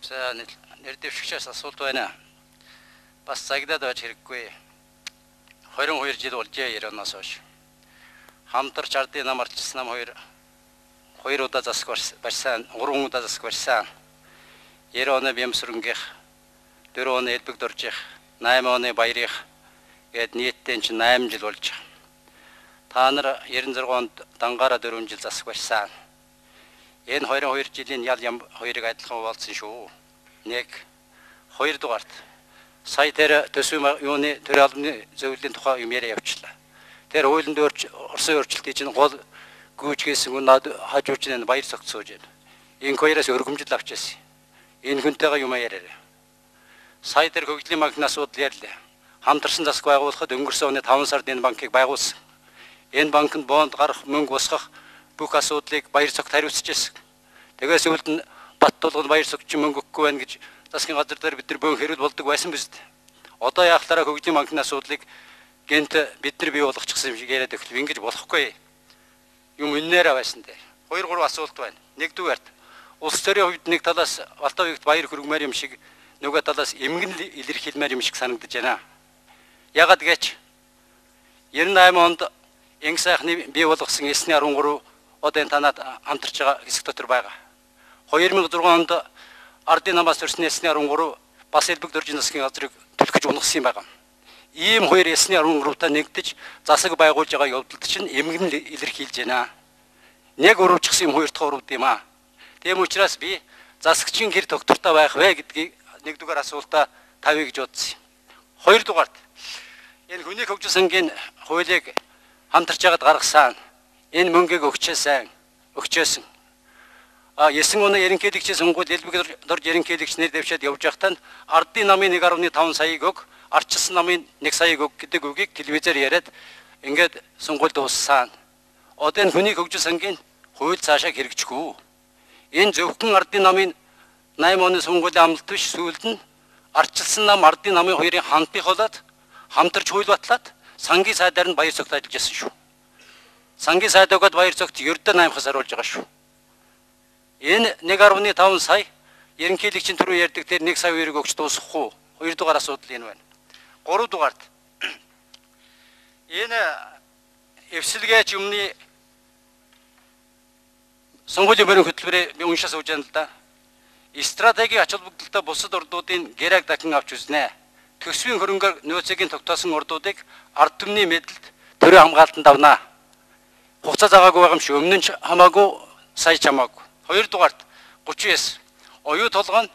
За нэр дэвшигчээс асуулт байна. Бас цагдаад байж хэрэггүй. 22 жил болжээ 90 оноос хойш. Хамтарч ардын нам арчилсан нам 2 удаа засаг барьсан, 3 удаа засаг барьсан. 90 оны Бямсрынгийнх, 4 оны Элбэг доржих, 8 оны Баярынх гээд нийтдээ чинь 8 жил болж байгаа. Та нар 96 онд Дангаараа 4 жил засаг барьсан. Энэ 22 жилийн ял ям хоёрыг адилхан хуваалцсан шүү. Нэг 2 дугаарт сая тэр төсвийн юуны төр албаны зөвлөлийн тухай юм яриа явуулчлаа. Тэр хуулинд Орсын өөрчлөлтийн чинь гол гүйцгээсэн үнэ хажууч нь баяр цогцсоож байна. Энэ хоёроос өргөмжл авч ирсэн. Энэ хүнтэйгээ юм яриараа. Сая тэр хөгжлийн банкны асуудал ярьлаа. Хамтарсан засаг байгуулахад өнгөрсөн оны 5 сард энэ банкыг байгуулсан. Энэ банкнд бонд гарах, мөнгө босгох бүх асуудлыг баяр цогт хариуцж ирсэн. Тэгээс үлд нь бат тулгын баяр цогч мөнгө өгөхгүй байна гэж засгийн газар дээр бид нар бөөн хэрүүл болдог байсан биз дээ. Одоо яахлаараа хөгжлийн банкны асуудлыг гэнт бид нар бий болгочихсон юм шиг яриад өгөх. Ингэж болохгүй. Юм үннээрээ байсан дээ. 2-3 асуулт байна. Нэгдүгээрт улс төрийн хувьд нэг талаас Балтай уягт баяр хүргэмээр юм шиг нөгөө талаас эмгэн илэрхийлмээр юм шиг санагдаж байна. Ягаад гэж 98 онд Инг сайхны бий болгосон эсний 13 одоо энэ танад хамтарч байгаа хэсэг дотор байгаа. 2006 онд ардын намаас төрсөн эсний 13 бас Элбэг дөржин засгийн газрыг түлхэж унагсан юм байгаа. Ийм хоёр эсний 13-таа нэгдэж засаг байгуулж байгаа явдалд чинь эмгэн илэрхийлж байна. Нэг өрөвчсөн юм хоёр дахь өрөвд юм аа. Тийм учраас би засагчийн гэр доктортой байх вэ гэдгийг нэгдүгээр асуултаа тавья гэж бодсон. Хоёрдугаарт энэ хүний хөгжил сангийн хуулийг хамтарч яагаад гаргасан? Энэ мөнгийг өгчээсэн. 9 оны ерөнхийлөгчийн сонгуульд Элбэг дорж ерөнхийлөгч нэр дэвшээд явж байхдаа ардын намын 1.5 саяыг өг, арчилсан намын 1 саяыг өг гэдэг үгийг телевизээр яриад ингээд сонгуульд дууссан. Одоо энэ хүний хөгжил сангийн хууль цаашаа хэрэгжихгүй. Энэ зөвхөн ардын намын 8 оны сонгуулийн амлалт биш, сүүлд нь арчилсан нам ардын намын хоёрын хамтыг болоод хамтарч хууль батлаад сангийн сайдаар нь баяр цогт ажиллаж байсан шүү. Сангийн сайд өгөөд баяр цогт ердөө 8 хасаар болж байгаа шүү. Энэ 1.5 сая ерөнхийлөгчийн түрүү ярьдаг дээр 1 сая хоёрыг өгч дуусгахгүй. 2 дугаар асуудал энэ байна. 3 дугаарт энэ эвсэлгээч юмны сонгуулийн баримт хөтөлбөрийг би уншаа сууж байна л да. Стратегийн ач холбогдолтой бусад ордуудын гэрэг дахин авч үзнэ. Төсвийн хөрөнгөөр нөөцийн тогтоосон ордуудыг ард түмний мэдэлд төрийн хамгаалтанд авнаа. Хугацаа заагаагүй байгаа юм шиг өмнө нь хамаагүй сая ч хамаагүй. 2 дугаарт 39 оюу толгой нь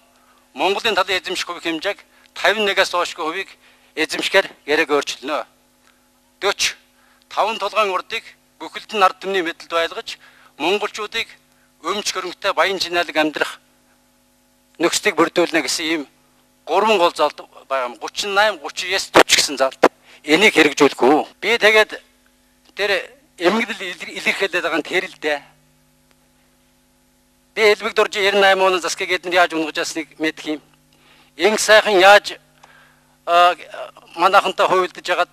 Монголын талын эзэмших хувь хэмжээг 51-аас доошгүй хувийг эзэмшгээр гэрэг өөрчилнө. 40 5 толгойн урдыг бүхэлд нь ард түмний мэдэлд байлгаж монголчуудыг өмч хөрөнгөтэй баян чинаалаг амьдрах нөхцөлийг бүрдүүлнэ гэсэн ийм 3 гол залд байгаа юм. 38, 39, 40 гэсэн залд. Энийг хэрэгжүүлэхгүй. Би тэгээд тэр эмгэнэл илэрхийлээд байгаа нь тэр л дээ. Би Элбэг дорж 98 оны засгийг эднэр яаж унгаж ясныг мэдх юм. Инг сайхан яаж манайхантай хувилдаж хагаад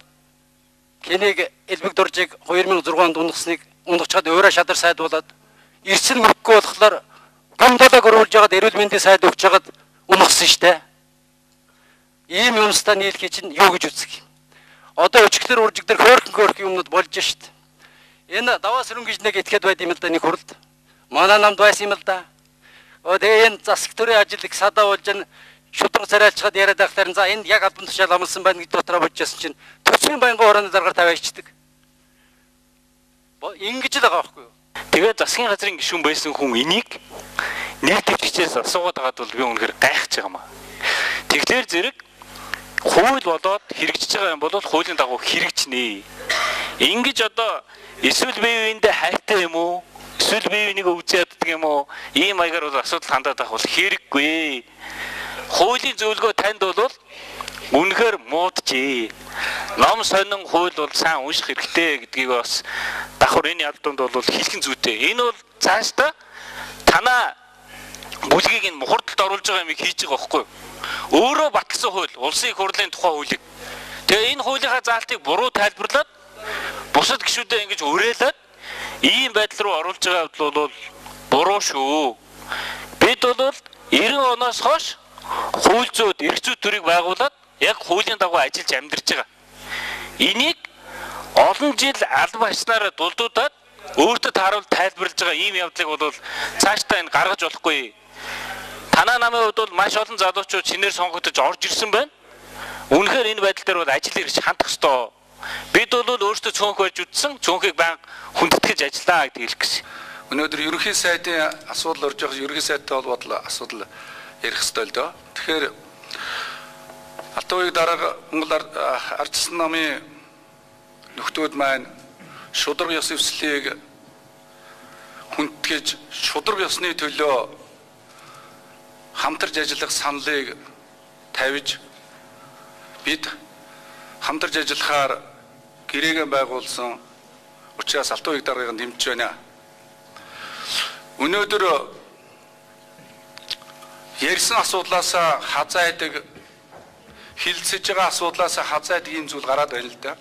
хэнийг Элбэг доржийг 2006 онд унгасныг унгачаад өөрөө шадар сайдуулаад эрсэл мөрөхгүй болохоор гомдолог оруулж хагаад эрүүл мэндийн сайд өгч хагаад унгасан штэ. Ийм юмстаа нийлхий чинь юу гэж үзэх юм. Одоо өчгдөр уржигдэр хөөрхөн юмнууд болж штт. Энэ даваа сөрөн гэж нэг этгээд байд юм л да нэг хуралд. Манай намд байсан юм л да. Тэгээ энэ засаг төрийн ажил их садаа болж н шудраг царайлчаад яриад байхлаар за энэ яг албан тушаал амлсан байна гэж дотроо бодчихсон чинь төсвийн баянгын хорооны даргаар тавиачдаг. Ингэж л байгаа байхгүй юу? Тэгээ засгийн газрын гишүүн байсан хүн энийг нэр дэвшигчээс асуугаад байгаад бол би үнэхээр гайхаж байгаа юм аа. Тэгэхээр зэрэг хууль болоод хэрэгжиж байгаа юм бол хуулийн дагуу хэрэгжнэ. Ингэж одоо эсвэл бие биендээ хайртай юм уу? Эсвэл бие биенийг үзээд яддаг юм уу? Ийм маягаар бол асуудал хандаад байх бол хэрэггүй. Хуулийн зөвлөгөө танд бол үнэхээр муудчээ. Ном сонин хууль бол сайн унших хэрэгтэй гэдгийг бас давхар энэ ялдуунд бол хэлхэн зүйтэй. Энэ бол цаашдаа танаа бүлгийг энэ мухардалд оруулж байгаа юм хийж байгаа байхгүй юу? Өөрөө батлсан хууль, улсын их хурлын тухай хуулийг. Тэгээ энэ хуулийнхаа заалтыг буруу тайлбарлаад бусад гишүүдэд ингэж өрөөлөд ийм байдал руу оруулж байгаа бол буруу шүү. Бид бол 90 оноос хойш хууль зүйд, эрх зүйд төрийг байгуулад яг хуулийн дагуу ажиллаж амьдарч байгаа. Энийг олон жил албан хачнаараа дулдуудаад өөртөө тааруул тайлбарлаж байгаа ийм явдлыг бол цаашдаа энэ гаргаж болохгүй. Танаа намын хувьд бол маш олон залуучууд шинээр сонгогдож орж ирсэн байна. Үнэхээр энэ байдал дээр бол ажил ирж хандах ёстой. Бид бол өөрсдөө цөөнх байж үтсэн, цөөнхийг банк хүндэтгэж ажиллаа гэдэг хэлэх гэсэн. Өнөөдөр ерөнхий сайдын асуудал орж байгаа ерөнхий сайдтай холбоотой асуудал ярих ёстой л доо. Тэгэхээр Алтан үеийн дараа Монгол ардчилсан намын нөхдүүд маань шударга ёс эвслийг хүндэтгэж шударга ёсны төлөө хамтарч ажиллах саналыг тавьж бид хамтарч ажиллахаар гэрээгээ байгуулсан учраас Алтан үеийн дараагийн дэмжиж байна. Өнөөдөр ярьсан асуудлаас хазайдаг хилцэж байгаа асуудлаас хазайдаг юм зүйл гараад байна л да.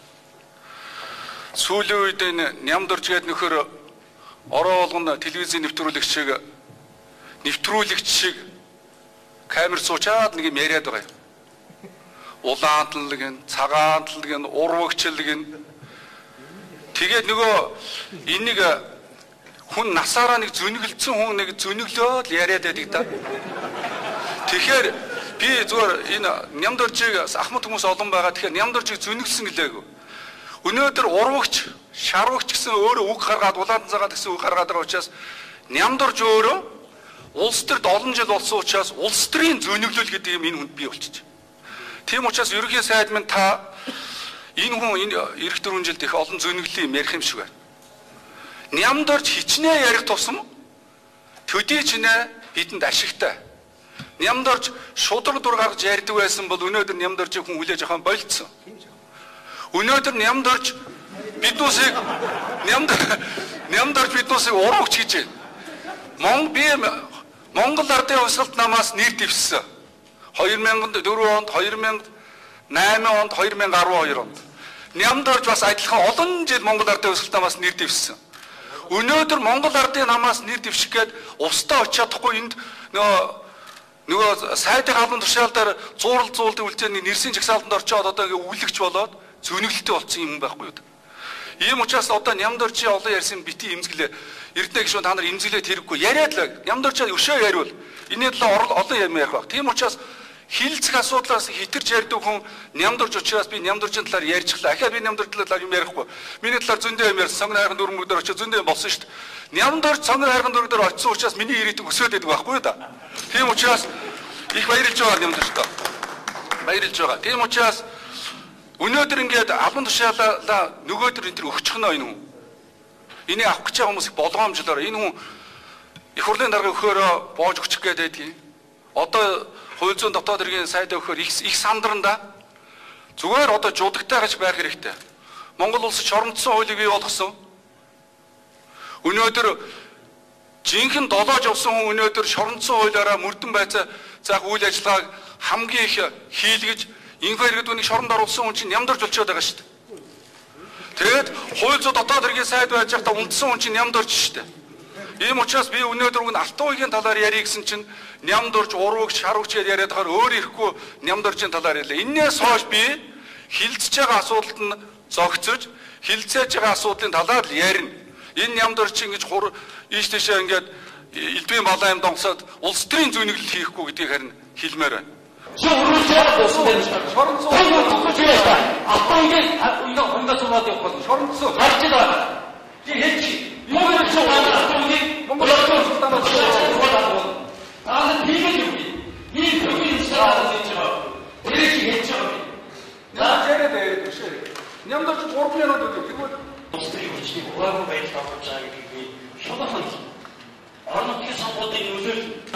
Сүүлийн үед энэ Нямдорж гээд нөхөр ороо болгоно телевизийн нэвтрүүлэгч шиг камер суучаад нэг юм яриад байгаа юм. Улаантлаг нь, цагаантлаг нь, урвагчлаг нь. Тэгээд нөгөө энийг хүн насаараа нэг зөнөглөсөн хүн нэг зөнөглөөд яриад байдаг да. Тэгэхээр би зүгээр энэ Нямдоржийг ахмад хүмүүс олон байгаа. Тэгэхээр Нямдоржийг зөнөглсөн гэлээгүй. Өнөөдөр урвагч, шарвагч гэсэн өөрөө үг гаргаад улаан цагаат гэсэн үг гаргаад байгаа учраас Нямдорж өөрөө улс төрд олон жил болсон учраас улс төрийн зөнөглөл гэдэг юм энэ хүнд бий болчих. Тийм учраас ерөнхий сайд минь та энэ хүн энэ эх 4 жилд их олон зөнөглөлийн ярих юм шиг байна. Нямдорж хичнээн ярих тусам төдий чинээ бидэнд ашигтай. Нямдорж шудраг дур гаргаж ярьдаг байсан бол өнөөдөр Нямдоржийг хүн хүлээж авах болцсон. Өнөөдөр Нямдорж биднүүсийг урагч гэж байна. Монгол Ардын Хувьсгалт намаас нэр дэвссэн. 2004 онд, 2008 онд, 2012 онд. Нямдорж бас адилхан олон жил Монгол Ардын Хувьсгалт намаас нэр дэвссэн. Өнөөдөр Монгол Ардын намаас нэр дэвших гээд устдаа очиж чадахгүй энд нөгөө сайдын албан тушаалдаар зууралдуулдаг үлдээний нэрсийн жагсаалтанд орчоод одоо ингээ үлэгч болоод зөнөглөлтөй болсон юм байхгүй юу? Ийм учраас одоо Нямдоржийн олон ярьсан бити имзгэлээ. Эрдэнэ гişүн та нар имзгэлээ тэрэггүй яриад л Нямдоржаа өшөө яриул. Энэ талаар олон юм ярих баг. Тийм учраас хилцэх асуудлаас хитэрч ярьдаг хүн Нямдорж учраас би Нямдоржийн талаар ярьчихлаа. Ахаа би Нямдоржийн талаар юм ярихгүй. Миний талаар зөндөө юм ярьсан. Сонгон хайрхан дүрмүүд дээр очиж зөндөө болсон шүү дээ. Нямдорж сонгон хайрхан дүрмүүд дээр очисон учраас миний ирээдүйг өсөөд байдаг байхгүй юу да. Тийм учраас их баярлж байгаа Нямдоржтой. Баярлж байгаа. Тийм учраас өнөөдөр ингээд албан тушаалаа нөгөөдөр энэ төр өгчихнө энэ хүн. Энийг авах гэж байгаа хүмүүс их болгоомжлоор энэ хүн их хурлын дарга өгөхөөрөө боож өгчих гээд байдгийг. Одоо хууль зүйн дотоод хэргийн сайд өгөхөөр их сандранда зүгээр одоо жудагтай гэж байх хэрэгтэй. Монгол улс шорондсон хуулийг бий болгосон. Өнөөдөр жинхэнэ долоож явсан хүн өнөөдөр шорондсон хуулиараа мөрдөн байцаа заах үйл ажиллагааг хамгийн их хийлгэж инфо иргэдүүнийг шоронд оруулсан хүн чинь Нямдорж болчиход байгаа шүү дээ. Тэгээд хууль зүйн дотоод хэргийн сайд байж байхдаа унтсан хүн чинь Нямдорж шүү дээ. Ийм учраас би өнөөдөр үн Алтан үеийн талаар ярих гэсэн чинь Нямдорж, урвагч, шарвагч яриад байгаа өөр ирэхгүй Нямдоржийн талаар ярьлаа. Иннээс хойш би хилцэж байгаа асуудалд нь зогцож, хилцээж байгаа асуудлын талаар л ярина. Энэ Нямдорж ингэж ийш тийшээ ингээд элдвийн балаан юм донсоод улс төрийн зүйнэглэл хийхгүй гэдгийг харин хэлмээр байна. шорондсон Алтан үеийн хонгоос болоод явах шорондсон гарч байгаа. Чи хэлж Монгол Нямдорж 3 минут өгөх. Тэгвэл улсын хүчний хуваах байдал тохиолж байгаа гэдгийг шууд хань. Орон нутгийн сонгуулийн нөлөөлөл